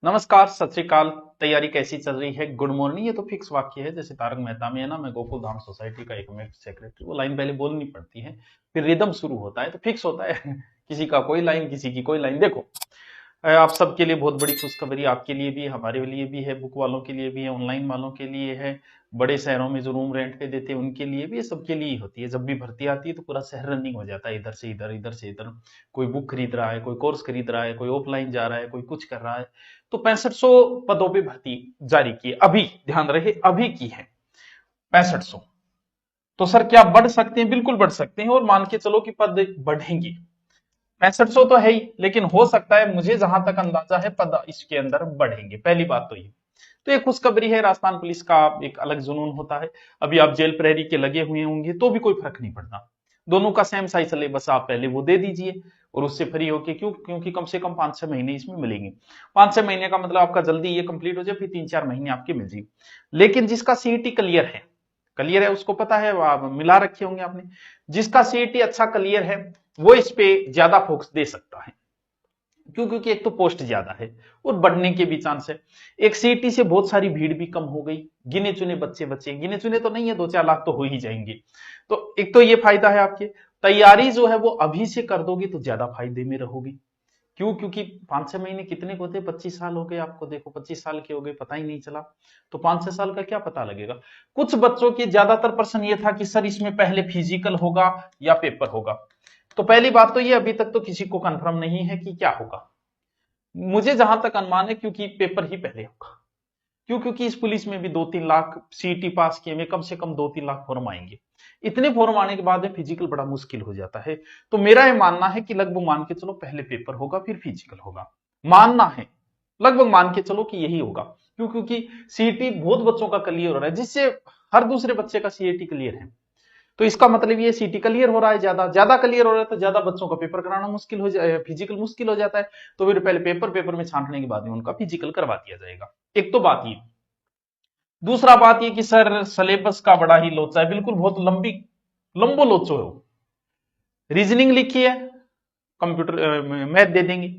नमस्कार, सत श्री अकाल। तैयारी कैसी चल रही है? Good morning. ये तो फिक्स वाक्य है, जैसे तारक मेहता में है ना, मैं गोकुल धाम सोसाइटी का एकमेव सेक्रेटरी। वो लाइन पहले बोलनी पड़ती है, फिर रिदम शुरू होता है तो फिक्स होता है। किसी का कोई लाइन, किसी की कोई लाइन। देखो, आप सबके लिए बहुत बड़ी खुशखबरी, आपके लिए भी, हमारे लिए भी है, बुक वालों के लिए भी है, ऑनलाइन वालों के लिए है, बड़े शहरों में जो रूम रेंट पे देते हैं उनके लिए भी, ये सबके लिए ही होती है। जब भी भर्ती आती है तो पूरा शहर रनिंग हो जाता है, इधर से इधर, इधर से इधर। कोई बुक खरीद रहा है, कोई कोर्स खरीद रहा है, कोई ऑफलाइन जा रहा है, कोई कुछ कर रहा है। तो 6500 पदों पे भर्ती जारी की है अभी, ध्यान रहे अभी की है 6500। तो सर क्या बढ़ सकते हैं? बिल्कुल बढ़ सकते हैं, और मान के चलो कि पद बढ़ेंगे। 6500 तो है ही, लेकिन हो सकता है, मुझे जहां तक अंदाजा है, पद इसके अंदर बढ़ेंगे। पहली बात तो ये। तो एक खुशखबरी है, राजस्थान पुलिस का एक अलग जुनून होता है। अभी आप जेल प्रहरी के लगे हुए होंगे तो भी कोई फर्क नहीं पड़ता। दोनों का सेम साइज सिलेबस, आप पहले वो दे दीजिए और उससे फ्री होके, क्योंकि कम से कम 5-6 महीने इसमें मिलेंगे। 5-6 महीने का मतलब आपका जल्दी ये कंप्लीट हो जाए, फिर 3-4 महीने आपके मिल जाए। लेकिन जिसका सीईटी क्लियर है, क्लियर है उसको पता है, आप मिला रखे होंगे आपने। जिसका सीईटी अच्छा क्लियर है वो इस पे ज्यादा फोकस दे सकता है। क्यों? क्योंकि एक तो पोस्ट ज्यादा है और बढ़ने के भी चांस है। एक सीईटी से बहुत सारी भीड़ भी कम हो गई, गिने चुने बच्चे बचे, गिने चुने तो नहीं है, 2-4 लाख तो हो ही जाएंगे। तो एक तो ये फायदा है आपके। तैयारी जो है वो अभी से कर दोगे तो ज्यादा फायदे में रहोगे। क्यों? क्योंकि 5-6 महीने कितने को होते हैं? 25 साल हो गए आपको, देखो 25 साल के हो गए, पता ही नहीं चला। तो 5-6 साल का क्या पता लगेगा? कुछ बच्चों के ज्यादातर प्रश्न ये था कि सर इसमें पहले फिजिकल होगा या पेपर होगा। तो पहली बात तो ये, अभी तक तो किसी को कंफर्म नहीं है कि क्या होगा। मुझे जहां तक अनुमान है, क्योंकि पेपर ही पहले होगा। क्यों? क्योंकि इस पुलिस में भी 2-3 लाख सीईटी पास किए में कम से कम 2-3 लाख फॉर्म आएंगे। इतने फॉर्म आने के बाद में फिजिकल बड़ा मुश्किल हो जाता है। तो मेरा ये मानना है कि लगभग मान के चलो पहले पेपर होगा फिर फिजिकल होगा। मानना है, लगभग मान के चलो कि यही होगा। क्यों? क्योंकि सीईटी बहुत बच्चों का क्लियर हो रहा है, जिससे हर दूसरे बच्चे का सीईटी क्लियर है। तो इसका मतलब ये सीटी क्लियर हो रहा है, ज्यादा ज्यादा क्लियर हो रहा है, तो ज्यादा बच्चों का पेपर कराना मुश्किल हो जाए, फिजिकल मुश्किल हो जाता है। तो फिर पहले पेपर में छांटने के बाद में उनका फिजिकल करवा दिया जाएगा। एक तो बात ये। दूसरा बात ये कि सर सिलेबस का बड़ा ही लोचा है, बिल्कुल बहुत लंबो लोचो है वो। रीजनिंग लिखी है, कंप्यूटर मैथ दे देंगे।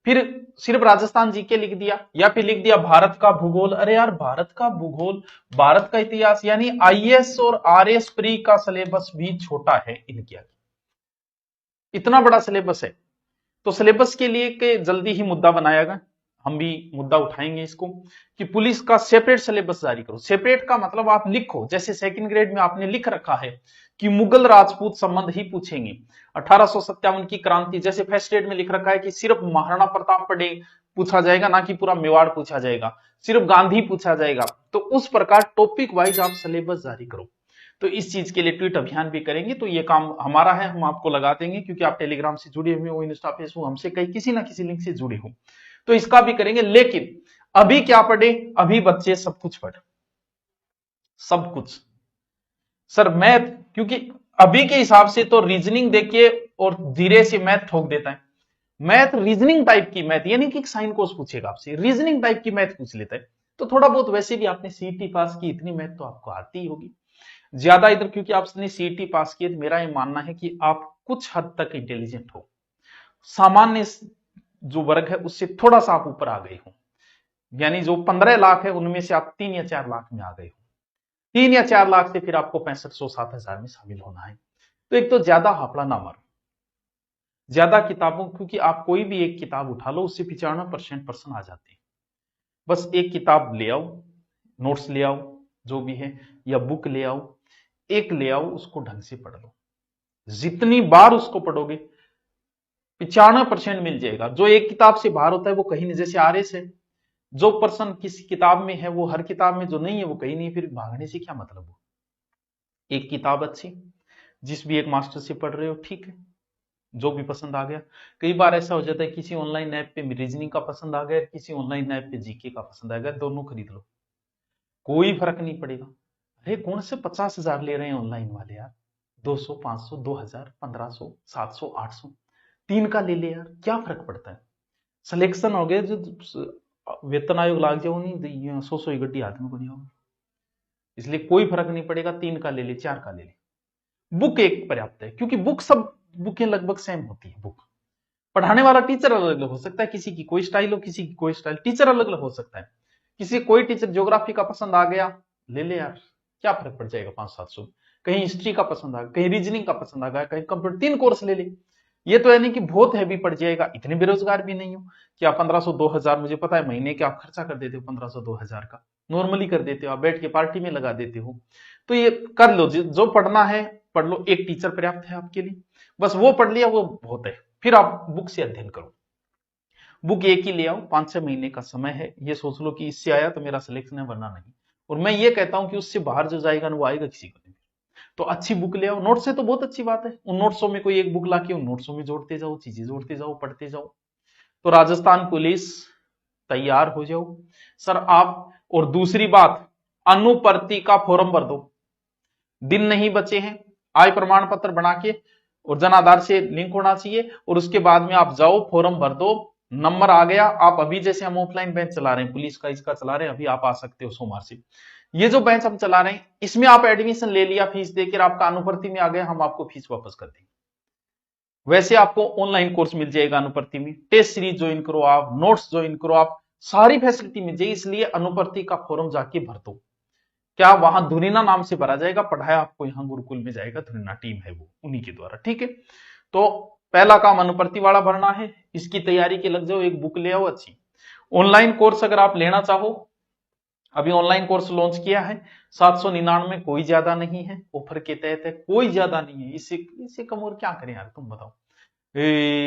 फिर सिर्फ राजस्थान जीके लिख दिया, या फिर लिख दिया भारत का भूगोल। अरे यार, भारत का भूगोल, भारत का इतिहास, यानी आईएएस और आरएस प्री का सिलेबस भी छोटा है इनके आगे। इतना बड़ा सिलेबस है। तो सिलेबस के लिए के जल्दी ही मुद्दा बनाएगा, हम भी मुद्दा उठाएंगे इसको, कि पुलिस का सेपरेट सिलेबस जारी करो। सेपरेट का मतलब आप लिखो, जैसे सेकंड ग्रेड में आपने लिख रखा है कि मुगल राजपूत संबंध ही पूछेंगे। 1857 की क्रांति, जैसे फर्स्ट ग्रेड में लिख रखा है कि सिर्फ महाराणा प्रताप पड़े पूछा जाएगा, ना कि पूरा मेवाड़ पूछा जाएगा, सिर्फ गांधी पूछा जाएगा। तो उस प्रकार टॉपिक वाइज आप सिलेबस जारी करो। तो इस चीज के लिए ट्वीट अभियान भी करेंगे, तो ये काम हमारा है, हम आपको लगा देंगे, क्योंकि आप टेलीग्राम से जुड़े हुए हो, इंस्टा फेसबुक हमसे कहीं किसी ना किसी लिंक से जुड़े हो। तो इसका भी करेंगे। लेकिन अभी क्या पढ़े? अभी बच्चे सब कुछ पढ़, सब कुछ। सर मैथ, क्योंकि अभी के हिसाब से तो रीजनिंग देखिए और धीरे से मैथ ठोक देता है। मैथ रीजनिंग टाइप की मैथ, यानी कि साइन कोस पूछेगा आपसे, रीजनिंग टाइप की मैथ पूछ लेता है। तो थोड़ा बहुत, वैसे भी आपने सीईटी पास की, इतनी मैथ तो आपको आती ही होगी। ज्यादा इधर क्योंकि आपने सीईटी पास की है, तो मेरा ये मानना है कि आप कुछ हद तक इंटेलिजेंट हो, सामान्य जो वर्ग है उससे थोड़ा सा आप ऊपर आ गए हो। यानी जो 15 लाख है उनमें से आप 3 या 4 लाख में आ गए हो। 3 या 4 लाख से फिर आपको 6500-7000 में शामिल होना है। तो एक तो ज्यादा हाफड़ा ना मारो, ज्यादा किताबों, क्योंकि आप कोई भी एक किताब उठा लो उससे 95% प्रश्न आ जाते हैं। बस एक किताब ले आओ, नोट्स ले आओ, जो भी है, या बुक ले आओ, एक ले आओ, उसको ढंग से पढ़ लो। जितनी बार उसको पढ़ोगे 95% मिल जाएगा। जो एक किताब से बाहर होता है वो कहीं नहीं, जैसे आरएस है, जो पर्सन किसी किताब में है वो हर किताब में जो नहीं है वो कहीं नहीं, फिर भागने से क्या मतलब हो। एक किताब अच्छी, जिस भी एक मास्टर से पढ़ रहे हो, ठीक है, जो भी पसंद आ गया। कई बार ऐसा हो जाता है किसी ऑनलाइन ऐप पे रीजनिंग का पसंद आ गया, किसी ऑनलाइन ऐप पे जीके का पसंद आ गया, दोनों खरीद लो, कोई फर्क नहीं पड़ेगा। अरे कौन से 50,000 ले रहे हैं ऑनलाइन वाले यार? 200, 500, 2000, 1500, 700, 800, तीन का ले ले यार, क्या फर्क पड़ता है? सिलेक्शन हो गए, जो वेतन आयोग लाग जाओ नहीं, 100 ही गड्डी हाथ में को नहीं होगा। इसलिए कोई फर्क नहीं पड़ेगा, 3 का ले ले, 4 का ले ले। बुक एक पर्याप्त है, क्योंकि बुक सब बुकें लगभग सेम होती है बुक। पढ़ाने वाला टीचर अलग अलग हो सकता है, किसी की कोई स्टाइल हो, किसी की कोई स्टाइल, टीचर अलग अलग हो सकता है। किसी कोई टीचर ज्योग्राफी का पसंद आ गया, ले ले यार, क्या फर्क पड़ जाएगा 500-700। कहीं हिस्ट्री का पसंद आ गया, कहीं रीजनिंग का पसंद आ गया, कहीं कंप्यूटर, 3 कोर्स ले ले। ये तो है नहीं कि बहुत हैवी पड़ जाएगा, इतने बेरोजगार भी नहीं हो कि आप 1500-2000, मुझे पता है महीने के आप खर्चा कर देते हो 1500-2000 का, नॉर्मली कर देते हो, आप बैठ के पार्टी में लगा देते हो। तो ये कर लो, जो पढ़ना है पढ़ लो, एक टीचर पर्याप्त है आपके लिए, बस वो पढ़ लिया वो बहुत है। फिर आप बुक से अध्ययन करो, बुक एक ही ले आओ, 5-6 महीने का समय है, ये सोच लो कि इससे आया तो मेरा सिलेक्शन है, वरना नहीं। और मैं ये कहता हूं कि उससे बाहर जो जाएगा ना वो आएगा किसी को नहीं। तो अच्छी बुक ले आओ, नोट्स है तो बहुत अच्छी बात है, उन नोट्सों में कोई एक बुक लाके उन नोट्सों में जोड़ते जाओ, चीजें जोड़ते जाओ, पढ़ते जाओ। तो राजस्थान पुलिस तैयार हो जाओ सर आप। और दूसरी बात, अनुपर्ति का फॉर्म भर दो, दिन नहीं बचे हैं, आय प्रमाण पत्र बना के और जन आधार से लिंक होना चाहिए, और उसके बाद में आप जाओ फॉर्म भर दो, नंबर आ गया, आप अभी जैसे हम ऑफलाइन बेंच चला रहे हैं, पुलिस का इसका चला रहे हैं, अभी आप आ सकते हो सोमवार से। ये जो बेंच हम चला रहे हैं इसमें आप एडमिशन ले लिया, फीस देकर आपका अनुपर्ति में आ गया, हम आपको फीस वापस कर देंगे। वैसे आपको ऑनलाइन कोर्स मिल जाएगा अनुपर्ति में, टेस्ट सीरीज ज्वाइन करो आप, नोट्स ज्वाइन करो आप, सारी फैसिलिटी मिल जाएगी। इसलिए अनुपर्ति का फॉर्म जाके भर दो। क्या वहां धुरीना नाम से भरा जाएगा, पढ़ाया आपको यहाँ गुरुकुल में जाएगा, धुरीना टीम है वो, उन्हीं के द्वारा, ठीक है। तो पहला काम अनुपर्ति वाला भरना है, इसकी तैयारी के लग जाओ, एक बुक ले आओ अच्छी। ऑनलाइन कोर्स अगर आप लेना चाहो, अभी ऑनलाइन कोर्स लॉन्च किया है 799, कोई ज्यादा नहीं है, ऑफर के तहत है, कोई ज्यादा नहीं है, इससे कम और क्या करें यार, तुम बताओ।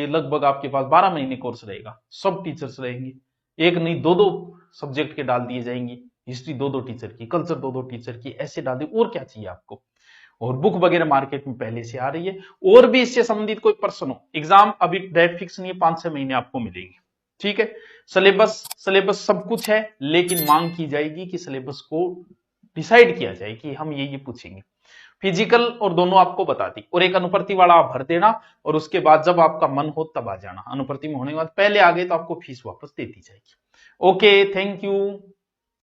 लगभग आपके पास 12 महीने कोर्स रहेगा, सब टीचर्स रहेंगे, एक नहीं 2-2 सब्जेक्ट के डाल दिए जाएंगे, हिस्ट्री 2-2 टीचर की, कल्चर 2-2 टीचर की, ऐसे डाल दी, और क्या चाहिए आपको। और बुक वगैरह मार्केट में पहले से आ रही है। और भी इससे संबंधित कोई प्रश्न हो, एग्जाम अभी डेट फिक्स नहीं है, 5-6 महीने आपको मिलेंगे, ठीक है। सिलेबस सब कुछ है, लेकिन मांग की जाएगी कि सिलेबस को डिसाइड किया जाए कि हम ये पूछेंगे। फिजिकल और दोनों आपको बता दी, और एक अनुपर्ति वाला आप भर देना, और उसके बाद जब आपका मन हो तब आ जाना। अनुपर्ति में होने के बाद पहले आ गए तो आपको फीस वापस दे दी जाएगी। Okay, thank you.